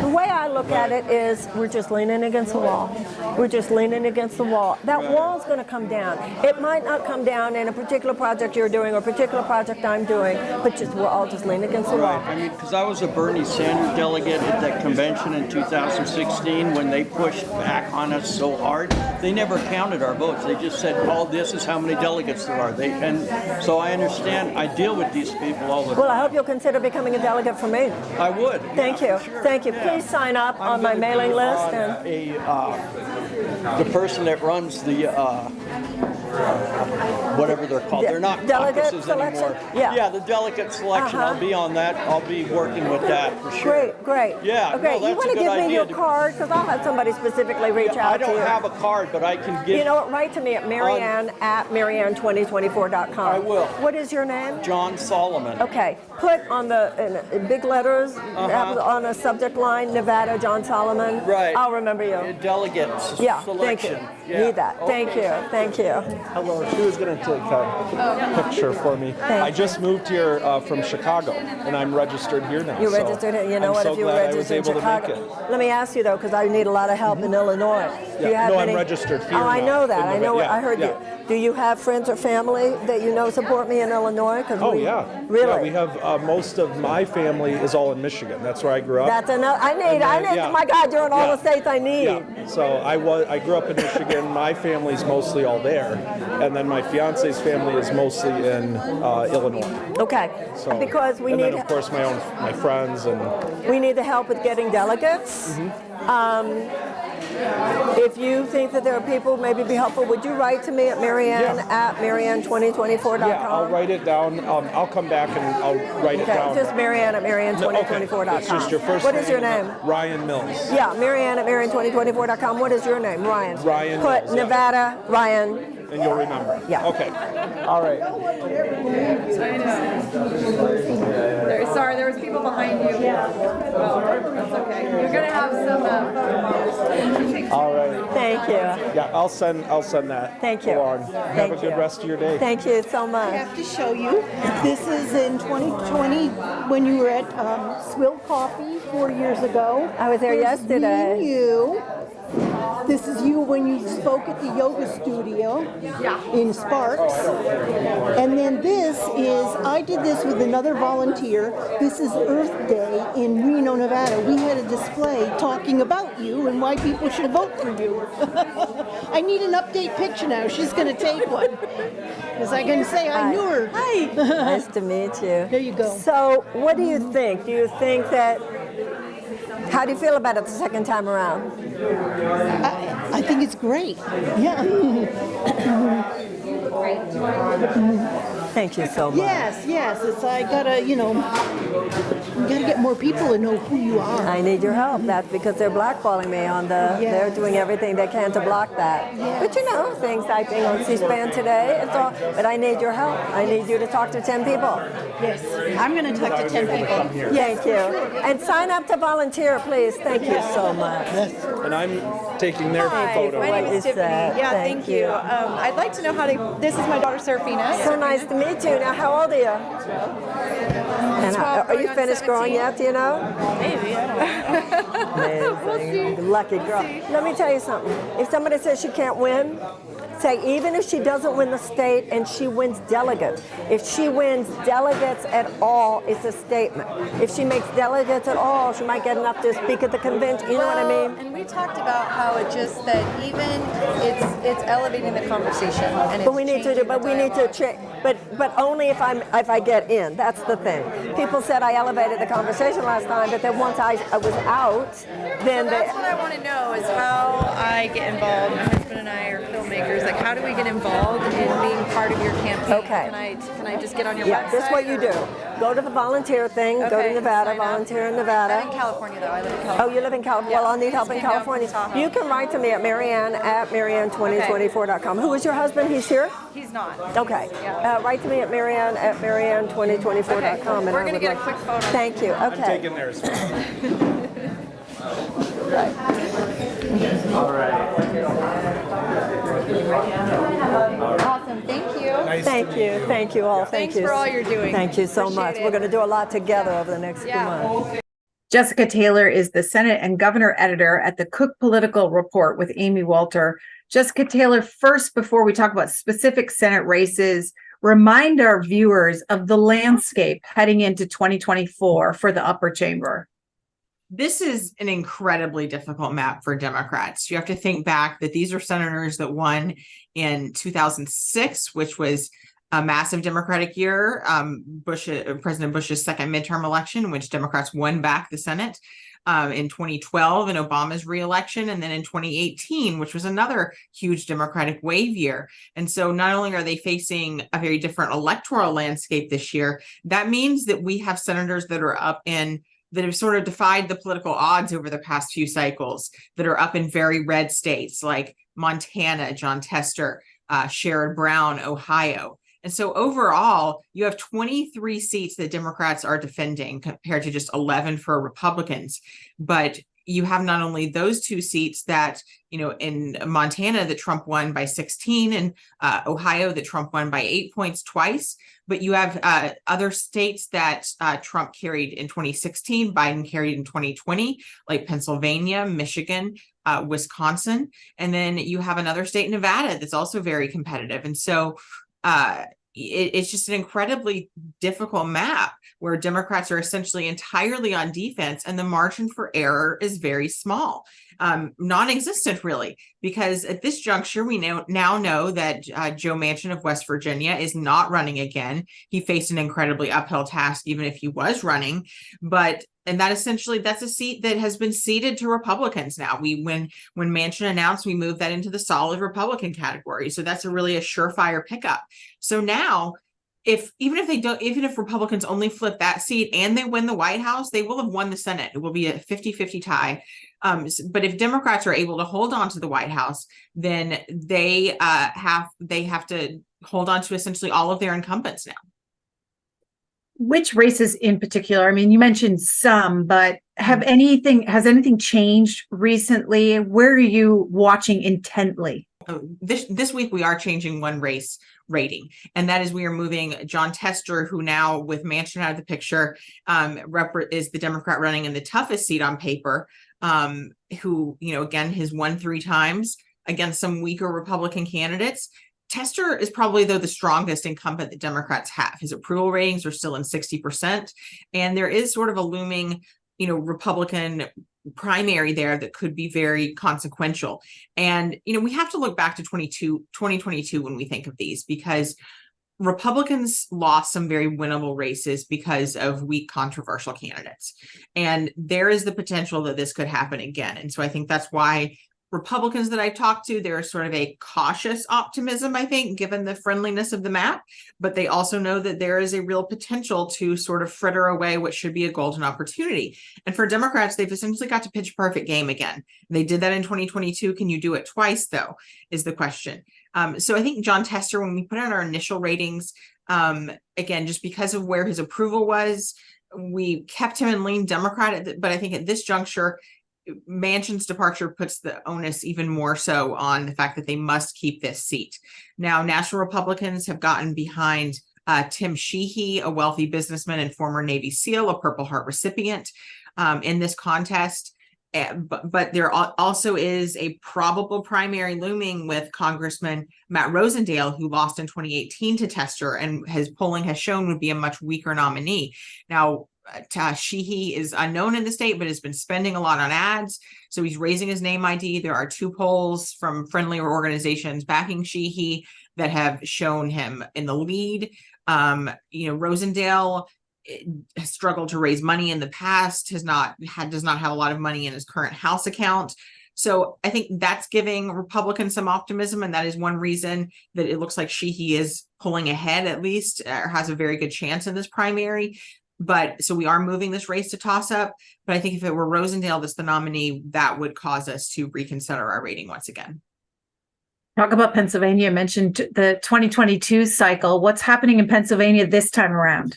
The way I look at it is we're just leaning against the wall. We're just leaning against the wall. That wall's going to come down. It might not come down in a particular project you're doing or a particular project I'm doing, but we're all just leaning against the wall. I mean, because I was a Bernie Sanders delegate at that convention in 2016 when they pushed back on us so hard. They never counted our votes. They just said, oh, this is how many delegates there are. And so I understand. I deal with these people all the time. Well, I hope you'll consider becoming a delegate for me. I would. Thank you. Sure. Thank you. Please sign up on my mailing list. The person that runs the whatever they're called. They're not caucuses anymore. Yeah, the delegate selection. I'll be on that. I'll be working with that for sure. Great. Yeah. Okay, no, you want to give me your card? Because I'll have somebody specifically reach out to you. I don't have a card, but I can give. You know what? Write to me at Maryann at Maryann2024.com. I will. What is your name? John Solomon. Okay. Put on in big letters on a subject line, Nevada, John Solomon. Right. I'll remember you. Delegates. Yeah. Selection. Thank you. Need that. Okay. Thank you. Hello. She was going to take a picture for me. I just moved here from Chicago, and I'm registered here now. You're registered here. You know what? I'm so if you were glad I was registered in able to make Chicago. it. Let me ask you, though, because I need a lot of help in Illinois. Do you have I'm any? registered here Oh, I now. know that. I know. Yeah, I heard you. Do you have friends or family that you know support me in Illinois? Really? Really? Yeah, we have most of my family is all in Michigan. That's where I grew up. That's enough. I need. Yeah. My God, you're in all the states I need. Yeah. So I grew up in Michigan. My family's mostly all there, and then my fiance's family is mostly in Illinois. Okay. So because we need. And then of course my friends and. We need the help with getting delegates. If you think that there are people who maybe be helpful, would you write to me at Maryann at Maryann2024.com? Yeah, I'll write it down. I'll come back and I'll write it down. Just Maryann at Maryann2024.com. It's just your first What is your name? Ryan Mills. Yeah, Maryann at Maryann2024.com. What is your name? Ryan. Ryan Put Mills, Nevada, Ryan. And you'll remember. Yeah. Okay. All right. Sorry, there was people behind you. Well, that's okay. You're gonna have some photo All right. Thank you. Yeah, I'll send that. Thank you. Along. Have a good rest of your day. Thank you so much. I have to show you. This is in 2020 when you were at Swill Coffee 4 years ago. I was there yesterday. Me and you. This is you when you spoke at the yoga studio in Sparks. And then this is, I did this with another volunteer. This is Earth Day in Reno, Nevada. We had a display talking about you and why people should vote for you. I need an update picture now. She's going to take one. Because I can say I knew her. Hi. Nice to meet you. There you go. So what do you think? Do you think that, how do you feel about it the second time around? I think it's great. Yeah. Thank you so much. Yes. It's I gotta, you gotta get more people to know who you are. I need your help. That's because they're blackballing me on the. They're doing everything they can to block that. But things I think on C-SPAN today. It's all. But I need your help. I need you to talk to 10 people. Yes, I'm going to talk to 10 people. Thank you. And sign up to volunteer, please. Thank you so much. And I'm taking their photo. My name is Tiffany. Yeah, thank you. I'd like to know how to. This is my daughter Serafina. So nice to meet you. Now, how old are you? And are you finished growing yet? Do you know? Maybe. I don't know. Amazing. Lucky girl. Let me tell you something. If somebody says she can't win, say even if she doesn't win the state and she wins delegates, if she wins delegates at all, it's a statement. If she makes delegates at all, she might get enough to speak at the convention. You know what I mean? And we talked about how it just that even it's elevating the conversation. And But we need to change. But only if I get in. That's the thing. People said I elevated the conversation last time, but then once I was out, then that's what I want to know is how I get involved. My husband and I are filmmakers. Like, how do we get involved in being part of your campaign? Okay. Can I just get on your website? This is what you do. Go to the volunteer thing. Go to Nevada. Volunteer in Nevada. I'm in California though. I live in California. Oh, you live in California. Well, I'll need help in California. You can write to me at Maryann at Maryann2024.com. Who is your husband? He's here? He's not. Okay. Write to me at Maryann at Maryann2024.com. We're going to get a quick photo. Thank you. Okay. I'm taking theirs. All right. Awesome. Thank you. Thank you all. Thanks for all you're doing. Thank you so Appreciate much. it. We're going to do a lot together over the next few months. Jessica Taylor is the Senate and Governor editor at the Cook Political Report with Amy Walter. Jessica Taylor, first, before we talk about specific Senate races, remind our viewers of the landscape heading into 2024 for the upper chamber. This is an incredibly difficult map for Democrats. You have to think back that these are senators that won in 2006, which was a massive Democratic year, President Bush's second midterm election, in which Democrats won back the Senate. In 2012, in Obama's reelection, and then in 2018, which was another huge Democratic wave year. And so not only are they facing a very different electoral landscape this year, that means that we have senators that are up in that have sort of defied the political odds over the past few cycles, that are up in very red states like Montana, John Tester, Sherrod Brown, Ohio. And so overall, you have 23 seats that Democrats are defending compared to just 11 for Republicans. But you have not only those two seats that, in Montana that Trump won by 16 and Ohio that Trump won by 8 points twice, but you have other states that Trump carried in 2016, Biden carried in 2020, like Pennsylvania, Michigan, Wisconsin. And then you have another state, Nevada, that's also very competitive. And so it's just an incredibly difficult map where Democrats are essentially entirely on defense and the margin for error is very small, non-existent really, because at this juncture, we now know that Joe Manchin of West Virginia is not running again. He faced an incredibly uphill task, even if he was running, and that's a seat that has been ceded to Republicans now. When Manchin announced, we moved that into the solid Republican category. So that's really a surefire pickup. So now, even if Republicans only flip that seat and they win the White House, they will have won the Senate. It will be a 50-50 tie. But if Democrats are able to hold on to the White House, then they have to hold on to essentially all of their incumbents now. Which races in particular? I mean, you mentioned some, but has anything changed recently? Where are you watching intently? This week, we are changing one race rating, and that is we are moving John Tester, who now with Manchin out of the picture, is the Democrat running in the toughest seat on paper, who, again, has won 3 times against some weaker Republican candidates. Tester is probably, though, the strongest incumbent that Democrats have. His approval ratings are still in 60%. And there is sort of a looming, Republican primary there that could be very consequential. And, we have to look back to 2022 when we think of these, because Republicans lost some very winnable races because of weak controversial candidates. And there is the potential that this could happen again. And so I think that's why Republicans that I've talked to, there is sort of a cautious optimism, I think, given the friendliness of the map, but they also know that there is a real potential to sort of fritter away what should be a golden opportunity. And for Democrats, they've essentially got to pitch a perfect game again. They did that in 2022. Can you do it twice, though, is the question. So I think Jon Tester, when we put out our initial ratings, again, just because of where his approval was, we kept him and leaned Democrat, but I think at this juncture, Manchin's departure puts the onus even more so on the fact that they must keep this seat. Now, national Republicans have gotten behind Tim Sheehy, a wealthy businessman and former Navy SEAL, a Purple Heart recipient, in this contest. But there also is a probable primary looming with Congressman Matt Rosendale, who lost in 2018 to Tester, and his polling has shown would be a much weaker nominee. Now, Sheehy is unknown in the state, but has been spending a lot on ads. So he's raising his name ID. There are 2 polls from friendlier organizations backing Sheehy that have shown him in the lead. Rosendale has struggled to raise money in the past, does not have a lot of money in his current House account. So I think that's giving Republicans some optimism. And that is one reason that it looks like Sheehy is pulling ahead, at least, or has a very good chance in this primary. But so we are moving this race to toss up. But I think if it were Rosendale that's the nominee, that would cause us to reconsider our rating once again. Talk about Pennsylvania. You mentioned the 2022 cycle. What's happening in Pennsylvania this time around?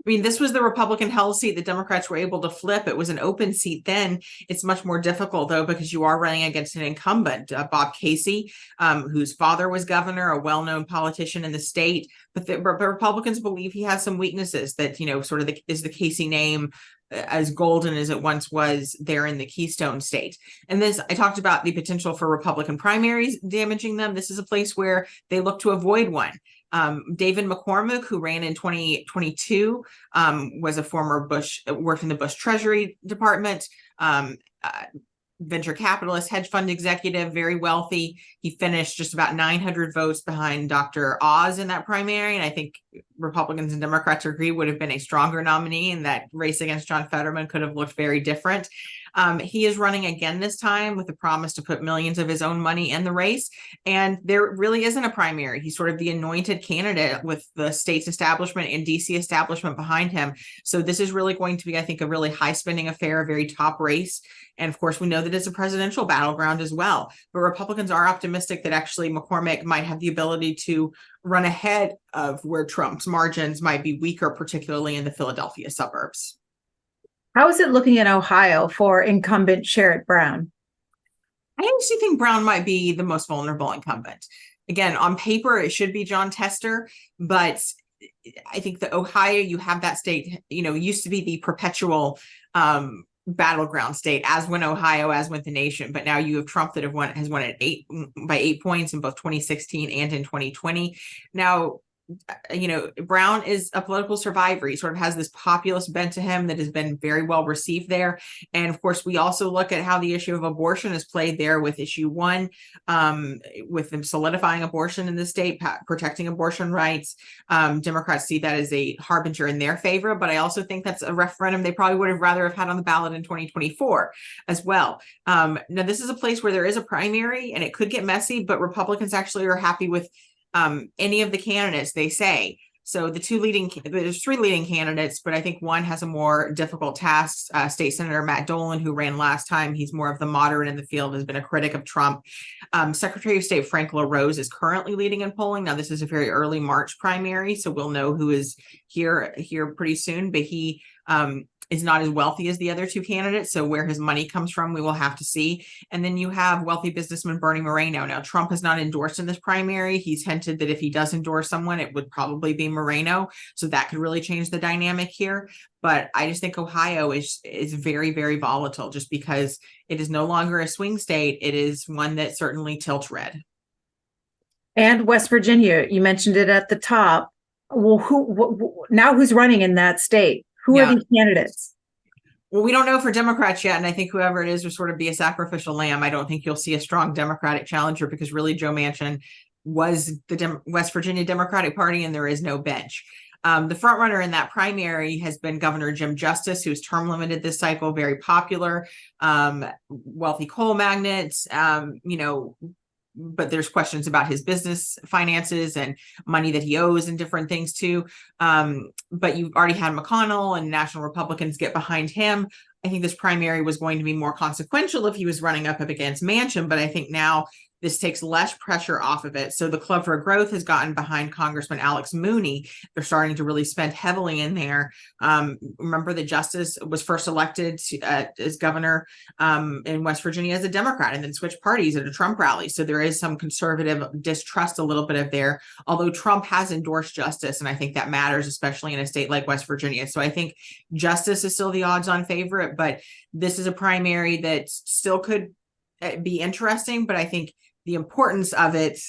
I mean, this was the Republican held seat that Democrats were able to flip. It was an open seat then. It's much more difficult, though, because you are running against an incumbent, Bob Casey, whose father was governor, a well-known politician in the state. But the Republicans believe he has some weaknesses that, sort of is the Casey name as golden as it once was there in the Keystone State. And this, I talked about the potential for Republican primaries damaging them. This is a place where they look to avoid one. David McCormick, who ran in 2022, was a former worked in the Bush Treasury Department, venture capitalist, hedge fund executive, very wealthy. He finished just about 900 votes behind Dr. Oz in that primary. And I think Republicans and Democrats agree would have been a stronger nominee, and that race against John Fetterman could have looked very different. He is running again this time with the promise to put millions of his own money in the race. And there really isn't a primary. He's sort of the anointed candidate with the state's establishment and DC establishment behind him. So this is really going to be, I think, a really high spending affair, a very top race. And of course, we know that it's a presidential battleground as well. But Republicans are optimistic that actually McCormick might have the ability to run ahead of where Trump's margins might be weaker, particularly in the Philadelphia suburbs. How is it looking in Ohio for incumbent Sherrod Brown? I actually think Brown might be the most vulnerable incumbent. Again, on paper, it should be Jon Tester, but I think that Ohio, you have that state, used to be the perpetual battleground state, as went Ohio, as went the nation. But now you have Trump that has won it by 8 points in both 2016 and in 2020. Now, Brown is a political survivor. He sort of has this populist bent to him that has been very well received there. And of course, we also look at how the issue of abortion is played there with issue 1, with them solidifying abortion in the state, protecting abortion rights. Democrats see that as a harbinger in their favor, but I also think that's a referendum they probably would have rather have had on the ballot in 2024 as well. Now, this is a place where there is a primary and it could get messy, but Republicans actually are happy with any of the candidates, they say. So there's 3 leading candidates, but I think one has a more difficult task. State Senator Matt Dolan, who ran last time, he's more of the moderate in the field, has been a critic of Trump. Secretary of State Frank LaRose is currently leading in polling. Now, this is a very early March primary, so we'll know who is here pretty soon. But he is not as wealthy as the other two candidates. So where his money comes from, we will have to see. And then you have wealthy businessman Bernie Moreno. Now, Trump has not endorsed in this primary. He's hinted that if he does endorse someone, it would probably be Moreno. So that could really change the dynamic here. But I just think Ohio is very, very volatile just because it is no longer a swing state. It is one that certainly tilts red. And West Virginia, you mentioned it at the top. Well, who's running in that state? Who are the candidates? Well, we don't know for Democrats yet, and I think whoever it is will sort of be a sacrificial lamb. I don't think you'll see a strong Democratic challenger because really Joe Manchin was the West Virginia Democratic Party, and there is no bench. The front runner in that primary has been Governor Jim Justice, who's term limited this cycle, very popular, wealthy coal magnates, but there's questions about his business finances and money that he owes and different things too. But you've already had McConnell and national Republicans get behind him. I think this primary was going to be more consequential if he was running up against Manchin, but I think now this takes less pressure off of it. So the Club for Growth has gotten behind Congressman Alex Mooney. They're starting to really spend heavily in there. Remember that Justice was first elected as governor in West Virginia as a Democrat and then switched parties at a Trump rally. So there is some conservative distrust a little bit of there, although Trump has endorsed Justice. And I think that matters, especially in a state like West Virginia. So I think Justice is still the odds-on favorite, but this is a primary that still could be interesting. But I think the importance of it,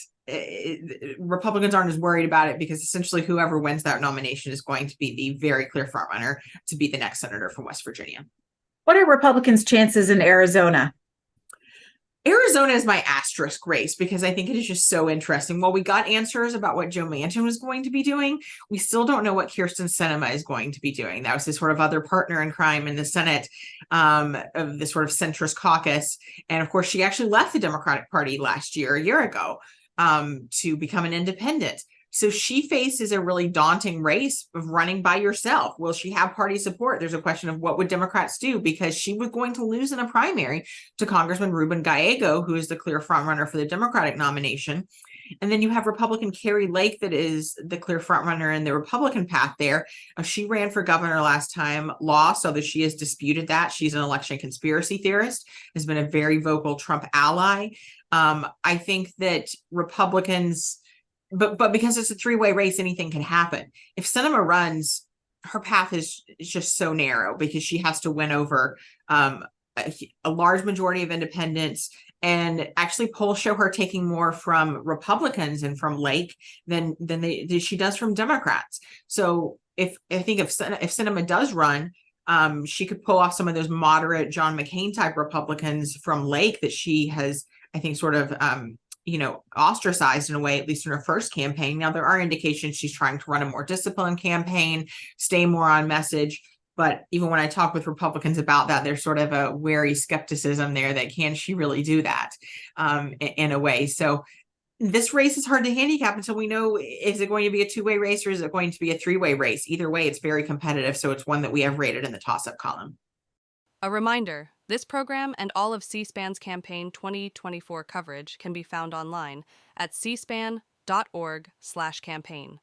Republicans aren't as worried about it because essentially whoever wins that nomination is going to be the very clear frontrunner to be the next senator from West Virginia. What are Republicans' chances in Arizona? Arizona is my asterisk race because I think it is just so interesting. While we got answers about what Joe Manchin was going to be doing, we still don't know what Kyrsten Sinema is going to be doing. That was his sort of other partner in crime in the Senate of this sort of centrist caucus. And of course, she actually left the Democratic Party a year ago, to become an independent. So she faces a really daunting race of running by yourself. Will she have party support? There's a question of what would Democrats do because she was going to lose in a primary to Congressman Ruben Gallego, who is the clear frontrunner for the Democratic nomination. And then you have Republican Carrie Lake that is the clear frontrunner in the Republican path there. She ran for governor last time, lost, although she has disputed that. She's an election conspiracy theorist, has been a very vocal Trump ally. I think that Republicans... But because it's a three-way race, anything can happen. If Sinema runs, her path is just so narrow because she has to win over a large majority of independents. And actually, polls show her taking more from Republicans and from Lake than she does from Democrats. So if Sinema does run, she could pull off some of those moderate John McCain type Republicans from Lake that she has, I think, sort of ostracized in a way, at least in her first campaign. Now, there are indications she's trying to run a more disciplined campaign, stay more on message. But even when I talk with Republicans about that, there's sort of a wary skepticism there that can she really do that in a way? So this race is hard to handicap until we know, is it going to be a two-way race or is it going to be a three-way race? Either way, it's very competitive. So it's one that we have rated in the toss-up column. A reminder, this program and all of C-SPAN's campaign 2024 coverage can be found online at cspan.org/campaign.